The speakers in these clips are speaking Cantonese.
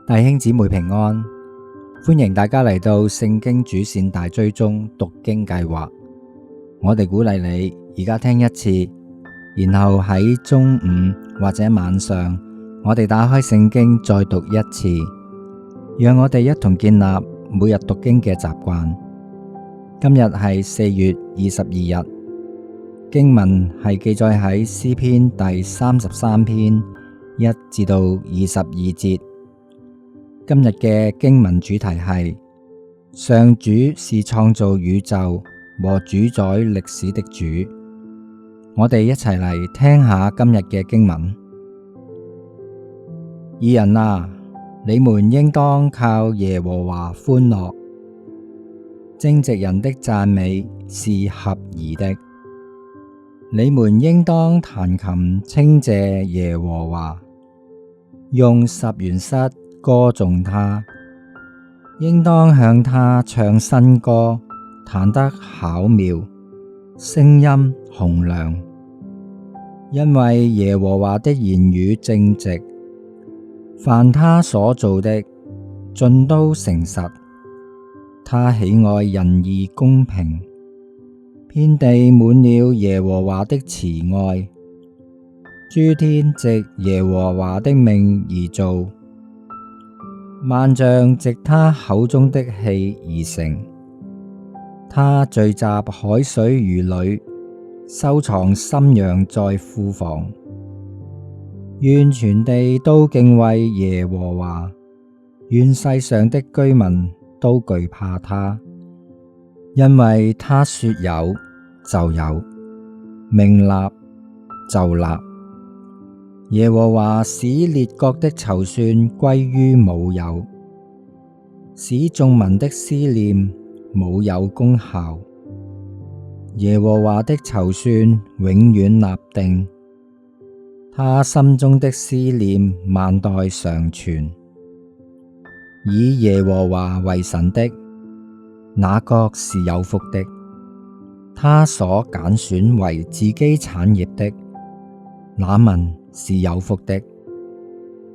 弟兄姊妹平安，歡迎大家嚟到聖經主線大追蹤讀經計劃。我哋鼓勵你而家聽一次，然後喺中午或者晚上，我哋打開聖經再讀一次，讓我哋一同建立每日讀經嘅習慣。今日係4月22日，經文係記載喺詩篇第33篇1至到22節。今日嘅經文主題係上主是創造宇宙和主宰歷史的主。我哋一齊嚟聽下今日嘅經文。義人啊，你們應當靠耶和華歡樂，正直人的讚美是合宜的。你們應當彈琴稱謝耶和華，用十弦瑟歌頌他，應當向他唱新歌，彈得巧妙，聲音洪亮。因為耶和華的言語正直，凡他所造的盡都誠實。他喜愛仁義公平，遍地滿了耶和華的慈愛。諸天藉耶和華的命而造，萬象藉他口中的氣而成。他聚集海水如壘，收藏深洋在庫房。願全地都敬畏耶和華，願世上的居民都懼怕他，因為他說有就有，命立就立。耶和華使列國的籌算歸於無有，使眾民的思念無有功效。耶和華的籌算永遠立定，他心中的思念萬代常存。以耶和華為神的，那國是有福的；他所揀選為自己產業的，那民是有福的。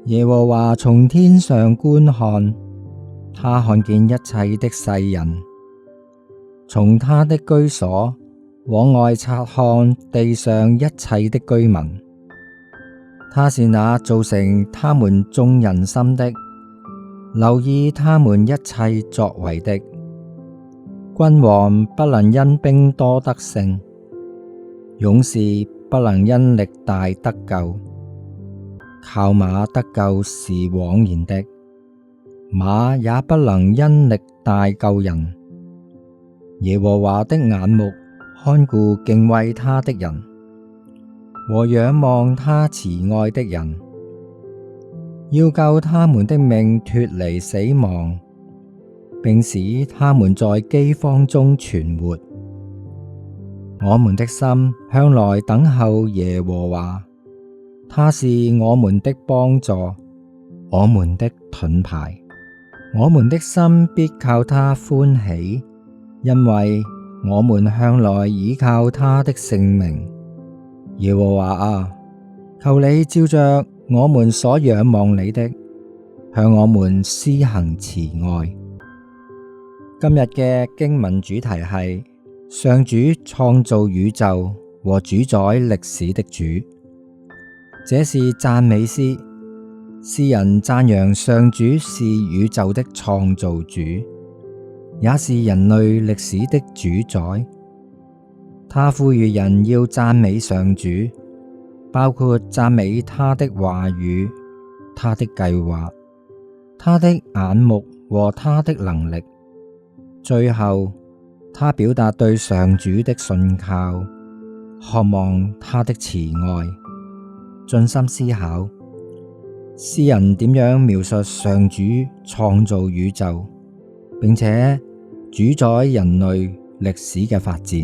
耶和華從天上觀看，他看見一切的世人，從他的居所往外察看地上一切的居民。他是那造成他們眾人心的，留意他們一切作為的。君王不能因兵多得勝，勇士不能因力大得救。靠馬得救是枉然的，馬也不能因力大救人。耶和華的眼目看顧敬畏他的人，和仰望他慈愛的人，要救他們的命脫離死亡，並使他們在饑荒中存活。我們的心向來等候耶和華，他是我們的幫助，我們的盾牌。我們的心必靠他歡喜，因為我們向來倚靠他的聖名。耶和華啊，求你照着我們所仰望你的，向我們施行慈愛。今日嘅經文主題係上主創造宇宙和主宰歷史的主。這是讚美詩，詩人讚揚上主是宇宙的創造主，也是人類歷史的主宰。他呼籲人要讚美上主，包括讚美他的話語、他的計劃、他的眼目和他的能力。最後，他表達對上主的信靠，渴望他的慈愛。盡心思考，詩人點樣描述上主創造宇宙，並且主宰人類歷史嘅發展？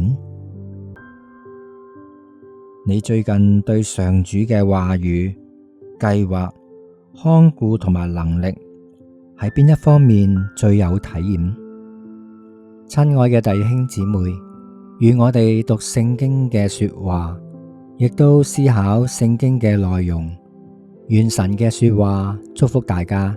你最近對上主嘅話語、計劃、看顧同埋能力喺邊一方面最有體驗？親愛嘅弟兄姊妹，與我哋讀聖經嘅說話，亦都思考聖經嘅內容。願神嘅說話祝福大家。